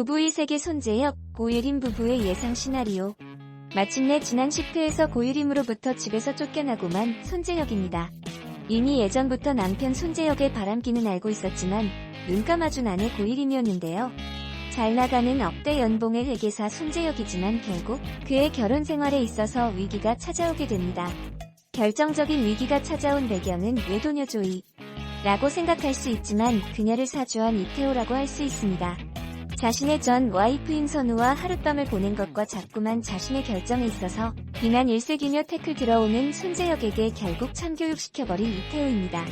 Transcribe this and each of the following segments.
부부의 세계 손재혁, 고예림 부부의 예상 시나리오. 마침내 지난 10회에서 고예림으로부터 집에서 쫓겨나고만 손재혁입니다. 이미 예전부터 남편 손재혁의 바람기는 알고 있었지만 눈 감아준 아내 고예림이었는데요. 잘 나가는 억대 연봉의 회계사 손재혁이지만 결국 그의 결혼 생활에 있어서 위기가 찾아오게 됩니다. 결정적인 위기가 찾아온 배경은 외도녀조이 라고 생각할 수 있지만 그녀를 사주한 이태호라고 할 수 있습니다. 자신의 전 와이프인 선우와 하룻밤을 보낸 것과 자꾸만 자신의 결정에 있어서 비난 일색이며 태클 들어오는 손재혁에게 결국 참교육시켜버린 이태호입니다.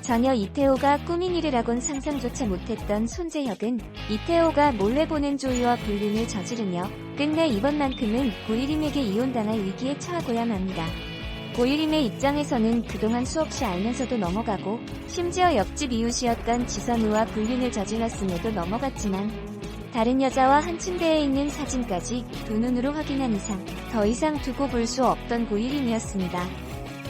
전혀 이태호가 꾸민 일이라곤 상상조차 못했던 손재혁은 이태호가 몰래 보낸 조이와 불륜을 저지르며 끝내 이번만큼은 고예림에게 이혼당할 위기에 처하고야 합니다. 고예림의 입장에서는 그동안 수없이 알면서도 넘어가고 심지어 옆집 이웃이었던 지선우와 불륜을 저질렀음에도 넘어갔지만 다른 여자와 한 침대에 있는 사진까지 두 눈으로 확인한 이상 더 이상 두고 볼 수 없던 고예림이었습니다.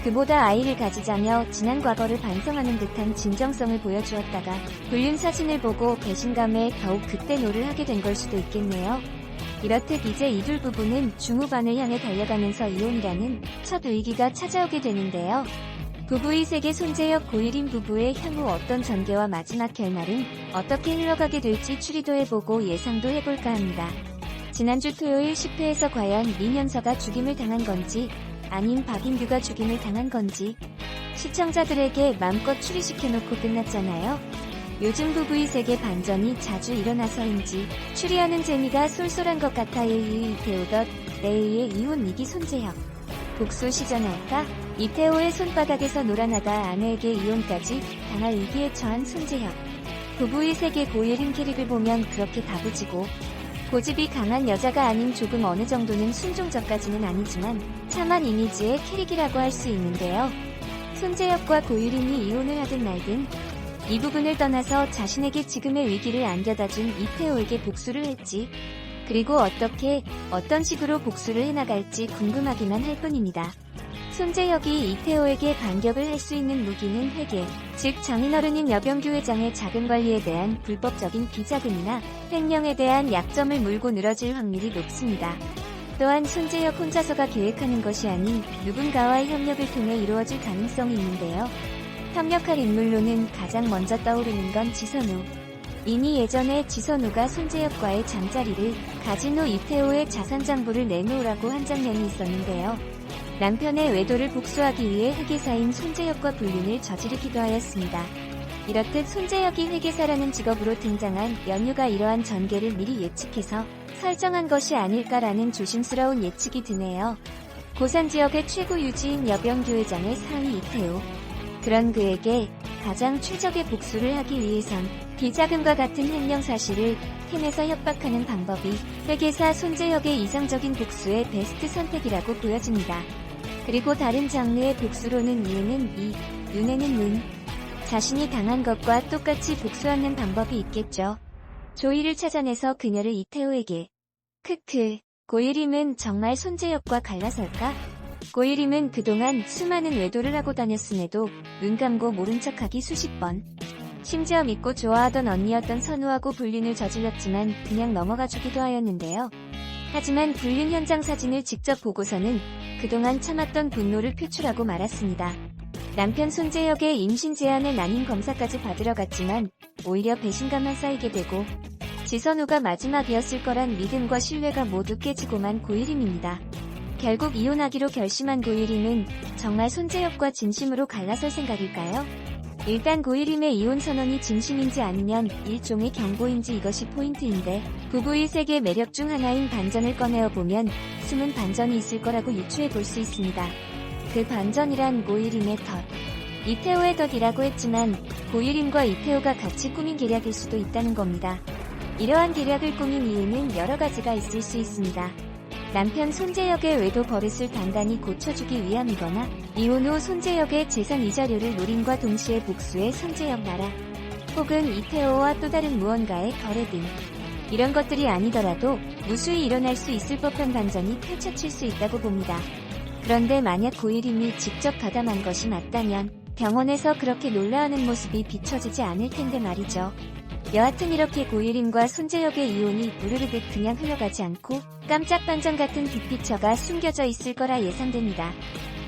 그보다 아이를 가지자며 지난 과거를 반성하는 듯한 진정성을 보여주었다가 불륜 사진을 보고 배신감에 더욱 급대노를 하게 된 걸 수도 있겠네요. 이렇듯 이제 이둘 부부는 중후반을 향해 달려가면서 이혼이라는 첫 위기가 찾아오게 되는데요. 부부의 세계 손재혁 고예림 부부의 향후 어떤 전개와 마지막 결말은 어떻게 흘러가게 될지 추리도 해보고 예상도 해볼까 합니다. 지난주 토요일 10회에서 과연 민현서가 죽임을 당한 건지 아님 박인규가 죽임을 당한 건지 시청자들에게 마음껏 추리시켜놓고 끝났잖아요. 요즘 부부의 세계 반전이 자주 일어나서인지 추리하는 재미가 쏠쏠한 것 같아요. 이태호 내의의 이혼 위기 손재혁 복수 시전할까? 이태호의 손바닥에서 놀아나다 아내에게 이혼까지 당할 위기에 처한 손재혁. 부부의 세계 고예림 캐릭을 보면 그렇게 다부지고 고집이 강한 여자가 아닌 조금 어느 정도는 순종적까지는 아니지만 참한 이미지의 캐릭이라고 할 수 있는데요. 손재혁과 고예림이 이혼을 하든 말든 이 부분을 떠나서 자신에게 지금의 위기를 안겨다준 이태호에게 복수를 할지 그리고 어떻게 어떤 식으로 복수를 해나갈지 궁금하기만 할 뿐입니다. 손재혁이 이태호에게 반격을 할 수 있는 무기는 회계, 즉 장인어른인 여병규 회장의 자금 관리에 대한 불법적인 비자금이나 횡령에 대한 약점을 물고 늘어질 확률이 높습니다. 또한 손재혁 혼자서가 계획하는 것이 아닌 누군가와의 협력을 통해 이루어질 가능성이 있는데요. 협력할 인물로는 가장 먼저 떠오르는 건 지선우. 이미 예전에 지선우가 손재혁과의 잠자리를 가진 후 이태호의 자산장부를 내놓으라고 한 장면이 있었는데요. 남편의 외도를 복수하기 위해 회계사인 손재혁과 불륜을 저지르기도 하였습니다. 이렇듯 손재혁이 회계사라는 직업으로 등장한 연유가 이러한 전개를 미리 예측해서 설정한 것이 아닐까라는 조심스러운 예측이 드네요. 고산지역의 최고 유지인 여병규 회장의 사위 이태호. 그런 그에게 가장 최적의 복수를 하기 위해선 비자금과 같은 횡령 사실을 팀에서 협박하는 방법이 회계사 손재혁의 이상적인 복수의 베스트 선택이라고 보여집니다. 그리고 다른 장르의 복수로는 이에는 이, 눈에는 눈. 자신이 당한 것과 똑같이 복수하는 방법이 있겠죠. 조이를 찾아내서 그녀를 이태호에게. 크크. 고예림은 정말 손재혁과 갈라설까? 고예림은 그동안 수많은 외도를 하고 다녔음에도 눈 감고 모른 척하기 수십 번. 심지어 믿고 좋아하던 언니였던 선우하고 불륜을 저질렀지만 그냥 넘어가 주기도 하였는데요. 하지만 불륜 현장 사진을 직접 보고서는 그동안 참았던 분노를 표출하고 말았습니다. 남편 손재혁의 임신 제안을 난임 검사까지 받으러 갔지만 오히려 배신감만 쌓이게 되고 지선우가 마지막이었을 거란 믿음과 신뢰가 모두 깨지고만 고예림입니다. 결국 이혼하기로 결심한 고예림은 정말 손재혁과 진심으로 갈라설 생각일까요? 일단 고예림의 이혼 선언이 진심인지 아니면 일종의 경고인지 이것이 포인트인데 부부의 세계 매력 중 하나인 반전을 꺼내어보면 숨은 반전이 있을 거라고 유추해 볼 수 있습니다. 그 반전이란 고예림의 덫. 이태호의 덫이라고 했지만 고예림과 이태호가 같이 꾸민 계략일 수도 있다는 겁니다. 이러한 계략을 꾸민 이유는 여러 가지가 있을 수 있습니다. 남편 손재혁의 외도 버릇을 단단히 고쳐주기 위함이거나 이혼 후 손재혁의 재산 이자료를 노림과 동시에 복수해 손재혁 나라 혹은 이태호와 또 다른 무언가의 거래 등 이런 것들이 아니더라도 무수히 일어날 수 있을 법한 반전이 펼쳐질 수 있다고 봅니다. 그런데 만약 고예림이 직접 가담한 것이 맞다면 병원에서 그렇게 놀라워하는 모습이 비춰지지 않을 텐데 말이죠. 여하튼 이렇게 고예림과 손재혁의 이혼이 무르르듯 그냥 흘러가지 않고 깜짝 반전 같은 빅피처가 숨겨져 있을 거라 예상됩니다.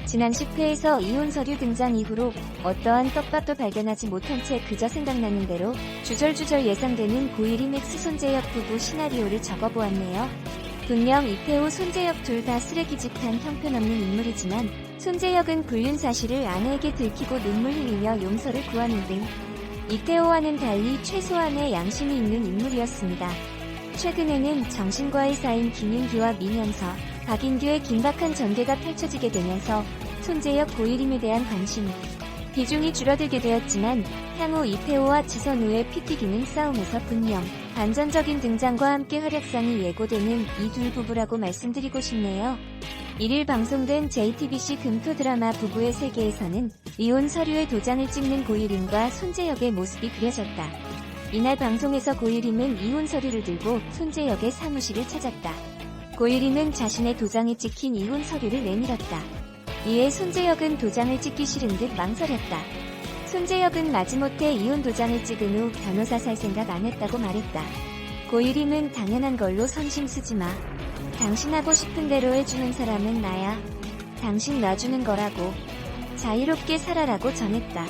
지난 10회에서 이혼 서류 등장 이후로 어떠한 떡밥도 발견하지 못한 채 그저 생각나는 대로 주절주절 예상되는 고예림 X 손재혁 부부 시나리오를 적어보았네요. 분명 이태호 손재혁 둘 다 쓰레기짓한 형편없는 인물이지만 손재혁은 불륜 사실을 아내에게 들키고 눈물 흘리며 용서를 구하는 등 이태호와는 달리 최소한의 양심이 있는 인물이었습니다. 최근에는 정신과에 쌓인 김윤기와 민현서, 박인규의 긴박한 전개가 펼쳐지게 되면서 손재혁 고예림에 대한 관심, 비중이 줄어들게 되었지만 향후 이태호와 지선우의 피 튀기는 싸움에서 분명 반전적인 등장과 함께 활약상이 예고되는 이 둘 부부라고 말씀드리고 싶네요. 1일 방송된 JTBC 금토 드라마 부부의 세계에서는 이혼 서류에 도장을 찍는 고예림과 손재혁의 모습이 그려졌다. 이날 방송에서 고예림은 이혼 서류를 들고 손재혁의 사무실을 찾았다. 고예림은 자신의 도장이 찍힌 이혼 서류를 내밀었다. 이에 손재혁은 도장을 찍기 싫은 듯 망설였다. 손재혁은 마지못해 이혼 도장을 찍은 후 변호사 살 생각 안 했다고 말했다. 고예림은 당연한 걸로 선심 쓰지 마. 당신 하고 싶은 대로 해주는 사람은 나야. 당신 놔주는 거라고. 자유롭게 살아라고 전했다.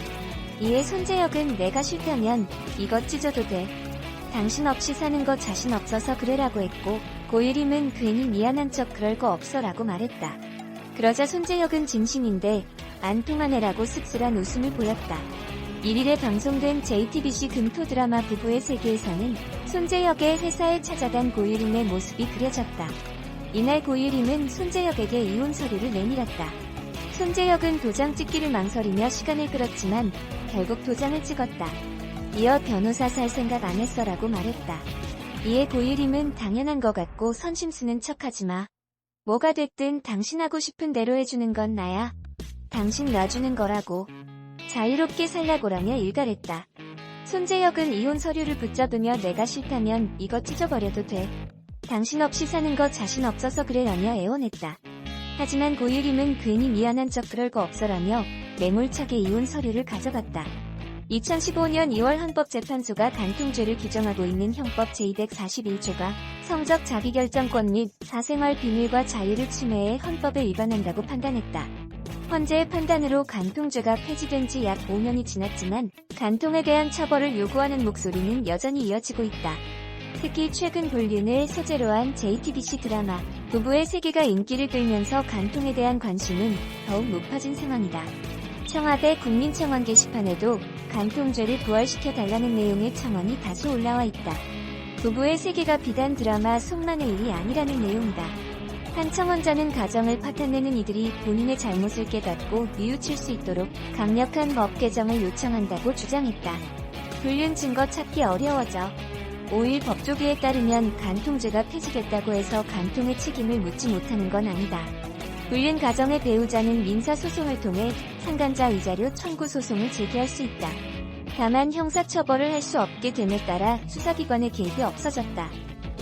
이에 손재혁은 내가 싫다면 이것 찢어도 돼. 당신 없이 사는 거 자신 없어서 그래라고 했고 고예림은 괜히 미안한 척 그럴 거 없어라고 말했다. 그러자 손재혁은 진심인데 안 통하네라고 씁쓸한 웃음을 보였다. 1일에 방송된 JTBC 금토 드라마 부부의 세계에서는 손재혁의 회사에 찾아간 고예림의 모습이 그려졌다. 이날 고예림은 손재혁에게 이혼 서류를 내밀었다. 손재혁은 도장 찍기를 망설이며 시간을 끌었지만 결국 도장을 찍었다. 이어 변호사 살 생각 안 했어라고 말했다. 이에 고예림은 당연한 것 같고 선심 쓰는 척하지 마. 뭐가 됐든 당신 하고 싶은 대로 해주는 건 나야. 당신 놔주는 거라고. 자유롭게 살라고라며 일갈했다. 손재혁은 이혼 서류를 붙잡으며 내가 싫다면 이거 찢어버려도 돼. 당신 없이 사는 거 자신 없어서 그래라며 애원했다. 하지만 고예림은 괜히 미안한 척 그럴 거 없어라며 매몰차게 이혼 서류를 가져갔다. 2015년 2월 헌법재판소가 간통죄를 규정하고 있는 형법 제241조가 성적 자기결정권 및 사생활 비밀과 자유를 침해해 헌법에 위반한다고 판단했다. 헌재의 판단으로 간통죄가 폐지된 지 약 5년이 지났지만 간통에 대한 처벌을 요구하는 목소리는 여전히 이어지고 있다. 특히 최근 불륜을 소재로 한 JTBC 드라마 부부의 세계가 인기를 끌면서 간통에 대한 관심은 더욱 높아진 상황이다. 청와대 국민청원 게시판에도 간통죄를 부활시켜달라는 내용의 청원이 다수 올라와 있다. 부부의 세계가 비단 드라마 속만의 일이 아니라는 내용이다. 한 청원자는 가정을 파탄내는 이들이 본인의 잘못을 깨닫고 뉘우칠 수 있도록 강력한 법 개정을 요청한다고 주장했다. 불륜 증거 찾기 어려워져. 5일 법조계에 따르면 간통죄가 폐지됐다고 해서 간통의 책임을 묻지 못하는 건 아니다. 불륜 가정의 배우자는 민사소송을 통해 상간자 위자료 청구 소송을 제기할 수 있다. 다만 형사처벌을 할 수 없게 됨에 따라 수사기관의 개입이 없어졌다.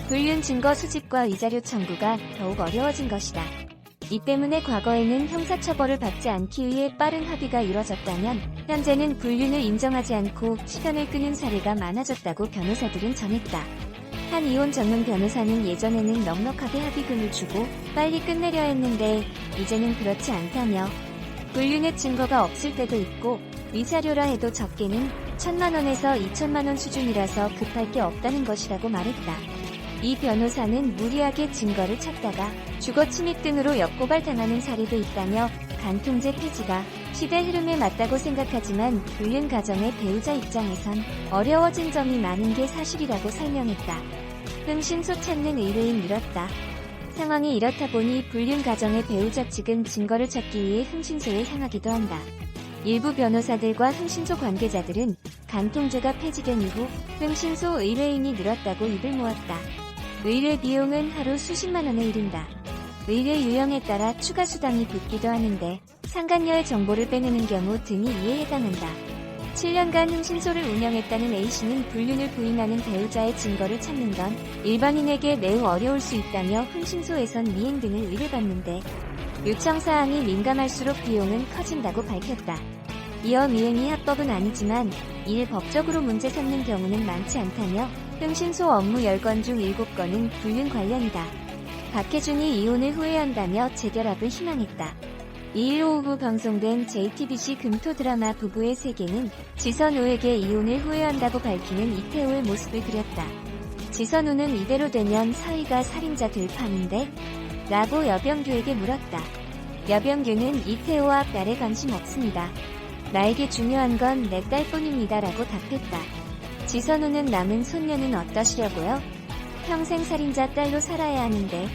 불륜 증거 수집과 위자료 청구가 더욱 어려워진 것이다. 이 때문에 과거에는 형사처벌을 받지 않기 위해 빠른 합의가 이뤄졌다면 현재는 불륜을 인정하지 않고 시간을 끄는 사례가 많아졌다고 변호사들은 전했다. 한 이혼 전문 변호사는 예전에는 넉넉하게 합의금을 주고 빨리 끝내려 했는데 이제는 그렇지 않다며 불륜의 증거가 없을 때도 있고 위자료라 해도 적게는 1,000만원에서 2,000만원 수준이라서 급할 게 없다는 것이라고 말했다. 이 변호사는 무리하게 증거를 찾다가 주거 침입 등으로 역고발당하는 사례도 있다며 간통죄 폐지가 시대 흐름에 맞다고 생각하지만 불륜 가정의 배우자 입장에선 어려워진 점이 많은 게 사실이라고 설명했다. 흥신소 찾는 의뢰인 늘었다. 상황이 이렇다 보니 불륜 가정의 배우자 측은 증거를 찾기 위해 흥신소에 향하기도 한다. 일부 변호사들과 흥신소 관계자들은 간통죄가 폐지된 이후 흥신소 의뢰인이 늘었다고 입을 모았다. 의뢰 비용은 하루 수십만 원에 이른다. 의뢰 유형에 따라 추가 수당이 붙기도 하는데 상간녀의 정보를 빼내는 경우 등이 이에 해당한다. 7년간 흥신소를 운영했다는 A씨는 불륜을 부인하는 배우자의 증거를 찾는 건 일반인에게 매우 어려울 수 있다며 흥신소에선 미행 등을 의뢰받는데 요청사항이 민감할수록 비용은 커진다고 밝혔다. 이어 미행이 합법은 아니지만 일 법적으로 문제 삼는 경우는 많지 않다며 흥신소 업무 10건 중 7건은 불륜 관련이다. 박혜준이 이혼을 후회한다며 재결합을 희망했다. 2일 오후 방송된 JTBC 금토 드라마 부부의 세계는 지선우에게 이혼을 후회한다고 밝히는 이태호의 모습을 그렸다. 지선우는 이대로 되면 사위가 살인자 될 판인데? 라고 여병규에게 물었다. 여병규는 이태호와 딸에 관심 없습니다. 나에게 중요한 건 내 딸뿐입니다. 라고 답했다. 지선우는 남은 손녀는 어떠시려고요? 평생 살인자 딸로 살아야 하는데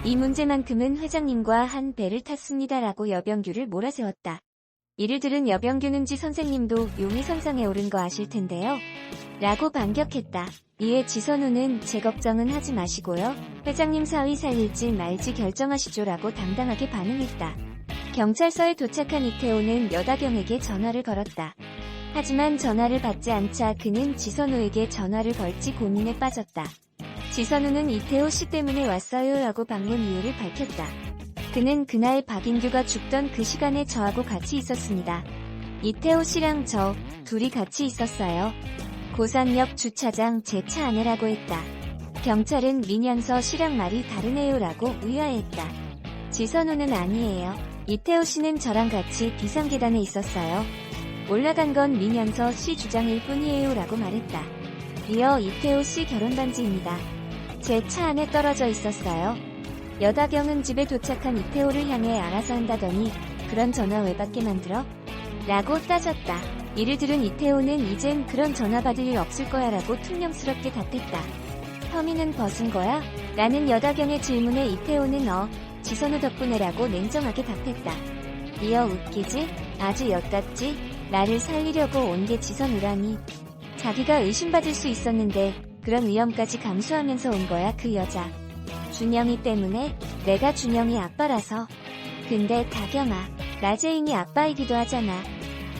이 문제만큼은 회장님과 한 배를 탔습니다. 라고 여병규를 몰아세웠다. 이를 들은 여병규는 지 선생님도 용의선상에 오른 거 아실 텐데요. 라고 반격했다. 이에 지선우는 제 걱정은 하지 마시고요. 회장님 사위 살릴지 말지 결정하시죠. 라고 당당하게 반응했다. 경찰서에 도착한 이태호는 여다경에게 전화를 걸었다. 하지만 전화를 받지 않자 그는 지선우에게 전화를 걸지 고민에 빠졌다. 지선우는 이태호 씨 때문에 왔어요. 라고 방문 이유를 밝혔다. 그는 그날 박인규가 죽던 그 시간에 저하고 같이 있었습니다. 이태호 씨랑 저 둘이 같이 있었어요. 고산역 주차장 제 차 안에라고 했다. 경찰은 민현서 씨랑 말이 다르네요. 라고 의아해했다. 지선우는 아니에요. 이태호 씨는 저랑 같이 비상계단에 있었어요. 올라간 건 민현서 씨 주장일 뿐이에요. 라고 말했다. 이어 이태호 씨 결혼반지입니다. 제 차 안에 떨어져 있었어요. 여다경은 집에 도착한 이태호를 향해 알아서 한다더니 그런 전화 왜 받게 만들어? 라고 따졌다. 이를 들은 이태호는 이젠 그런 전화 받을 일 없을 거야 라고 퉁명스럽게 답했다. 혐의는 벗은 거야? 라는 여다경의 질문에 이태호는 지선우 덕분에 라고 냉정하게 답했다. 이어 웃기지? 아주 엿같지? 나를 살리려고 온 게 지선우라니. 자기가 의심받을 수 있었는데 그런 위험까지 감수하면서 온 거야 그 여자. 준영이 때문에? 내가 준영이 아빠라서. 근데 다경아, 나재인이 아빠이기도 하잖아.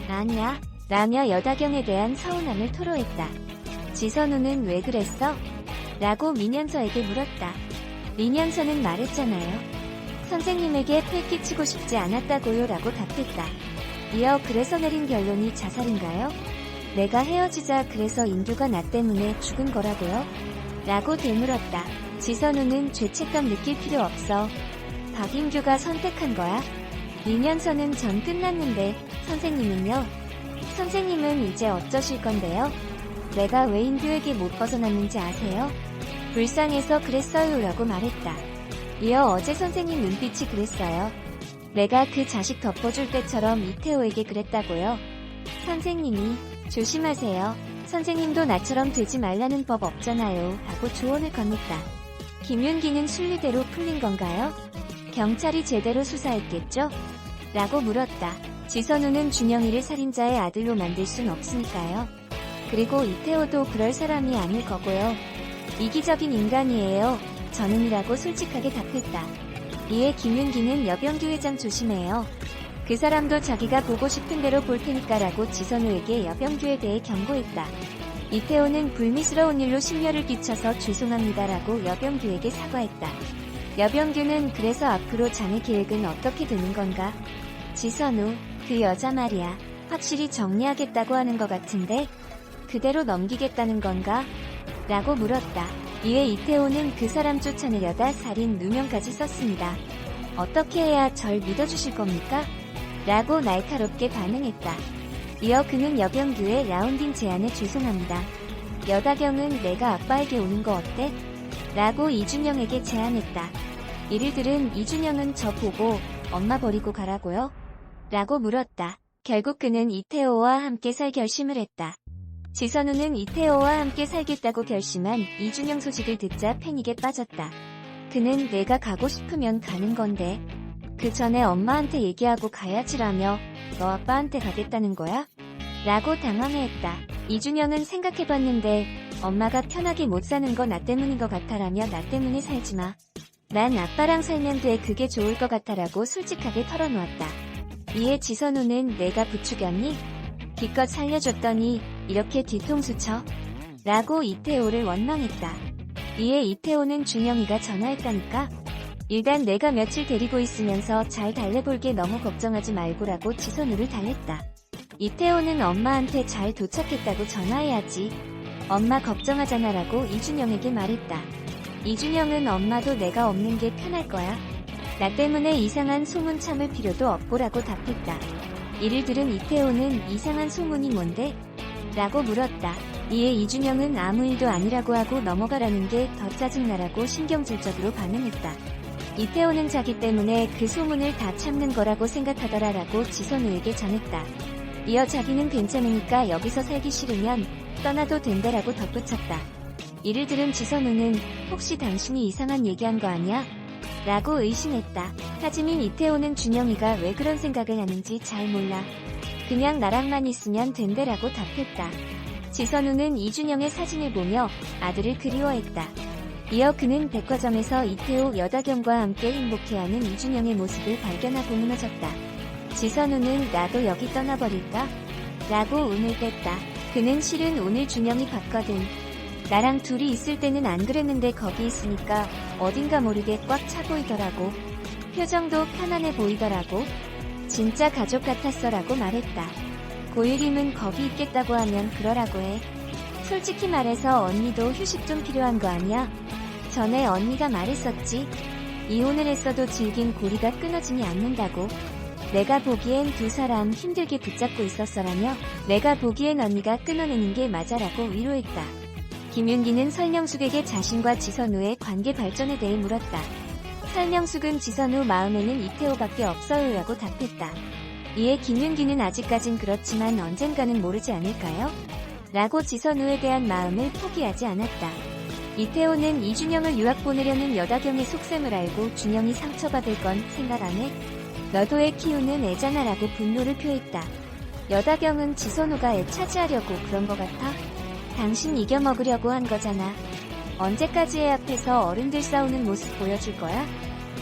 아니야. 라며 여다경에 대한 서운함을 토로했다. 지선우는 왜 그랬어? 라고 민현서에게 물었다. 민현서는 말했잖아요. 선생님에게 패 끼치고 싶지 않았다고요. 라고 답했다. 이어 그래서 내린 결론이 자살인가요? 내가 헤어지자 그래서 인규가 나 때문에 죽은 거라고요? 라고 되물었다. 지선우는 죄책감 느낄 필요 없어. 박인규가 선택한 거야? 민현서는 전 끝났는데 선생님은요? 선생님은 이제 어쩌실 건데요? 내가 왜 인규에게 못 벗어났는지 아세요? 불쌍해서 그랬어요. 라고 말했다. 이어 어제 선생님 눈빛이 그랬어요. 내가 그 자식 덮어줄 때처럼 이태호에게 그랬다고요. 선생님이 조심하세요. 선생님도 나처럼 되지 말라는 법 없잖아요. 하고 조언을 건넸다. 김윤기는 순리대로 풀린 건가요? 경찰이 제대로 수사했겠죠? 라고 물었다. 지선우는 준영이를 살인자의 아들로 만들 순 없으니까요. 그리고 이태호도 그럴 사람이 아닐 거고요. 이기적인 인간이에요. 저는이라고 솔직하게 답했다. 이에 김윤기는 여병규 회장 조심해요. 그 사람도 자기가 보고 싶은 대로 볼 테니까 라고 지선우에게 여병규에 대해 경고했다. 이태호는 불미스러운 일로 심려를 끼쳐서 죄송합니다 라고 여병규에게 사과했다. 여병규는 그래서 앞으로 자네 계획은 어떻게 되는 건가? 지선우, 그 여자 말이야. 확실히 정리하겠다고 하는 것 같은데? 그대로 넘기겠다는 건가? 라고 물었다. 이에 이태호는 그 사람 쫓아내려다 살인 누명까지 썼습니다. 어떻게 해야 절 믿어주실 겁니까? 라고 날카롭게 반응했다. 이어 그는 여병규의 라운딩 제안에 죄송합니다. 여다경은 내가 아빠에게 오는 거 어때? 라고 이준영에게 제안했다. 이를 들은 이준영은 저 보고 엄마 버리고 가라고요? 라고 물었다. 결국 그는 이태호와 함께 살 결심을 했다. 지선우는 이태호와 함께 살겠다고 결심한 이준영 소식을 듣자 패닉에 빠졌다. 그는 내가 가고 싶으면 가는 건데 그 전에 엄마한테 얘기하고 가야지라며 너 아빠한테 가겠다는 거야? 라고 당황해했다. 이준영은 생각해봤는데 엄마가 편하게 못 사는 거 나 때문인 것 같아라며 나 때문에 살지마. 난 아빠랑 살면 돼 그게 좋을 것 같아라고 솔직하게 털어놓았다. 이에 지선우는 내가 부추겼니? 기껏 살려줬더니 이렇게 뒤통수 쳐? 라고 이태호를 원망했다. 이에 이태호는 준영이가 전화했다니까? 일단 내가 며칠 데리고 있으면서 잘 달래볼게 너무 걱정하지 말고라고 지선우를 달랬다. 이태호는 엄마한테 잘 도착했다고 전화해야지. 엄마 걱정하잖아 라고 이준영에게 말했다. 이준영은 엄마도 내가 없는 게 편할 거야. 나 때문에 이상한 소문 참을 필요도 없고라고 답했다. 이를 들은 이태호는 이상한 소문이 뭔데? 라고 물었다. 이에 이준영은 아무 일도 아니라고 하고 넘어가라는 게 더 짜증나라고 신경질적으로 반응했다. 이태호는 자기 때문에 그 소문을 다 참는 거라고 생각하더라 라고 지선우에게 전했다. 이어 자기는 괜찮으니까 여기서 살기 싫으면 떠나도 된다라고 덧붙였다. 이를 들은 지선우는 혹시 당신이 이상한 얘기한 거 아니야? 라고 의심했다. 하지만 이태호는 준영이가 왜 그런 생각을 하는지 잘 몰라. 그냥 나랑만 있으면 된대라고 답했다. 지선우는 이준영의 사진을 보며 아들을 그리워했다. 이어 그는 백화점에서 이태호 여다경과 함께 행복해하는 이준영의 모습을 발견하고 무너졌다. 지선우는 나도 여기 떠나버릴까? 라고 운을 뺐다. 그는 실은 오늘 준영이 봤거든. 나랑 둘이 있을 때는 안 그랬는데 거기 있으니까 어딘가 모르게 꽉 차 보이더라고. 표정도 편안해 보이더라고. 진짜 가족 같았어 라고 말했다. 고유림은 거기 있겠다고 하면 그러라고 해. 솔직히 말해서 언니도 휴식 좀 필요한 거 아니야? 전에 언니가 말했었지. 이혼을 했어도 질긴 고리가 끊어지지 않는다고. 내가 보기엔 두 사람 힘들게 붙잡고 있었어라며 내가 보기엔 언니가 끊어내는 게 맞아라고 위로했다. 김윤기는 설명숙에게 자신과 지선우의 관계 발전에 대해 물었다. 설명숙은 지선우 마음에는 이태호밖에 없어요 라고 답했다. 이에 김윤기는 아직까진 그렇지만 언젠가는 모르지 않을까요? 라고 지선우에 대한 마음을 포기하지 않았다. 이태호는 이준영을 유학 보내려는 여다경의 속셈을 알고 준영이 상처받을 건 생각 안 해? 너도 애 키우는 애잖아 라고 분노를 표했다. 여다경은 지선우가 애 차지하려고 그런 거 같아? 당신 이겨먹으려고 한 거잖아. 언제까지 애 앞에서 어른들 싸우는 모습 보여줄 거야?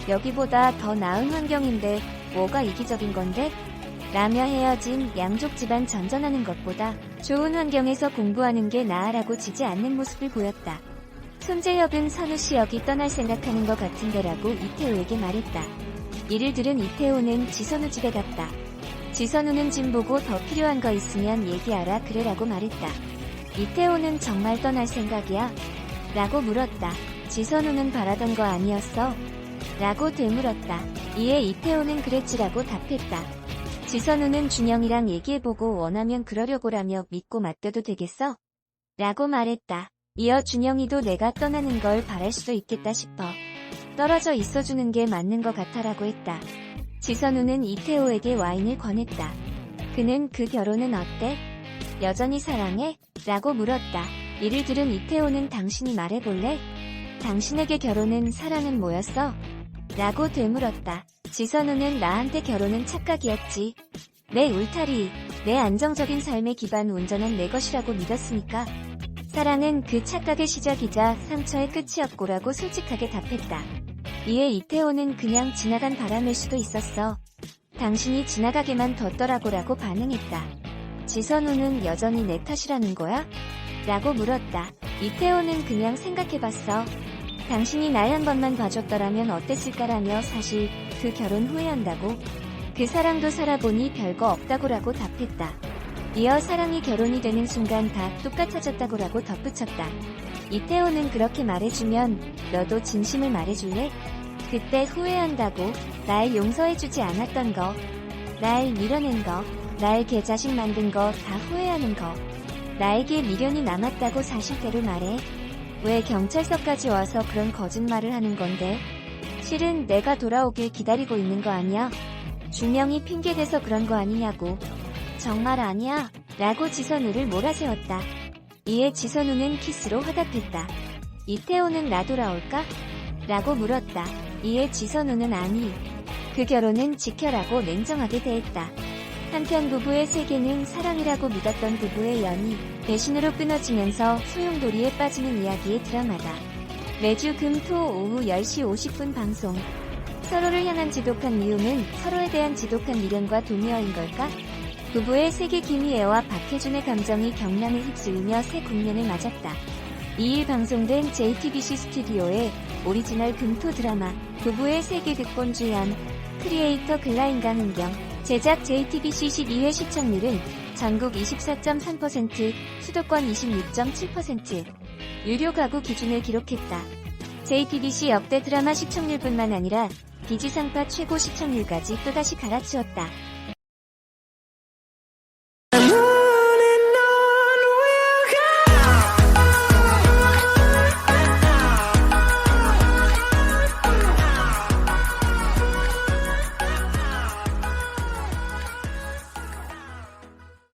여기보다 더 나은 환경인데 뭐가 이기적인 건데? 라며 헤어진 양쪽 집안 전전하는 것보다 좋은 환경에서 공부하는 게 나아라고 지지 않는 모습을 보였다. 손재혁은 선우씨 여기 떠날 생각하는 것 같은데 라고 이태호에게 말했다. 이를 들은 이태호는 지선우 집에 갔다. 지선우는 짐 보고 더 필요한 거 있으면 얘기하라 그래라고 말했다. 이태호는 정말 떠날 생각이야? 라고 물었다. 지선우는 바라던 거 아니었어? 라고 되물었다. 이에 이태호는 그랬지라고 답했다. 지선우는 준영이랑 얘기해보고 원하면 그러려고라며 믿고 맡겨도 되겠어? 라고 말했다. 이어 준영이도 내가 떠나는 걸 바랄 수도 있겠다 싶어. 떨어져 있어주는 게 맞는 것 같아라고 했다. 지선우는 이태호에게 와인을 권했다. 그는 그 결혼은 어때? 여전히 사랑해? 라고 물었다. 이를 들은 이태호는 당신이 말해볼래? 당신에게 결혼은 사랑은 뭐였어? 라고 되물었다. 지선우는 나한테 결혼은 착각이었지. 내 울타리, 내 안정적인 삶의 기반 온전한 내 것이라고 믿었으니까. 사랑은 그 착각의 시작이자 상처의 끝이었고라고 솔직하게 답했다. 이에 이태호는 그냥 지나간 바람일 수도 있었어. 당신이 지나가게만 뒀더라고라고 반응했다. 지선우는 여전히 내 탓이라는 거야? 라고 물었다. 이태호는 그냥 생각해봤어. 당신이 날 한 번만 봐줬더라면 어땠을까라며 사실 그 결혼 후회한다고. 그 사랑도 살아보니 별거 없다고라고 답했다. 이어 사랑이 결혼이 되는 순간 다 똑같아졌다고라고 덧붙였다. 이태호는 그렇게 말해주면 너도 진심을 말해줄래? 그때 후회한다고. 날 용서해주지 않았던 거, 날 밀어낸 거, 날 개자식 만든 거 다 후회하는 거. 나에게 미련이 남았다고 사실대로 말해. 왜 경찰서까지 와서 그런 거짓말을 하는 건데? 실은 내가 돌아오길 기다리고 있는 거 아니야? 준영이 핑계대서 그런 거 아니냐고. 정말 아니야? 라고 지선우를 몰아세웠다. 이에 지선우는 키스로 화답했다. 이태호는 나 돌아올까? 라고 물었다. 이에 지선우는 아니. 그 결혼은 지켜라고 냉정하게 대했다. 한편 부부의 세계는 사랑이라고 믿었던 부부의 연이 배신으로 끊어지면서 소용돌이에 빠지는 이야기의 드라마다. 매주 금, 토 오후 10시 50분 방송. 서로를 향한 지독한 미움은 서로에 대한 지독한 미련과 동의어인 걸까? 부부의 세계 김희애와 박혜준의 감정이 경랑을 휩쓸리며 새 국면을 맞았다. 2일 방송된 JTBC 스튜디오의 오리지널 금토 드라마 부부의 세계 극본 주연 크리에이터 글라인강 은경 제작 JTBC 12회 시청률은 전국 24.3%, 수도권 26.7%, 유료 가구 기준을 기록했다. JTBC 역대 드라마 시청률뿐만 아니라 비지상파 최고 시청률까지 또다시 갈아치웠다.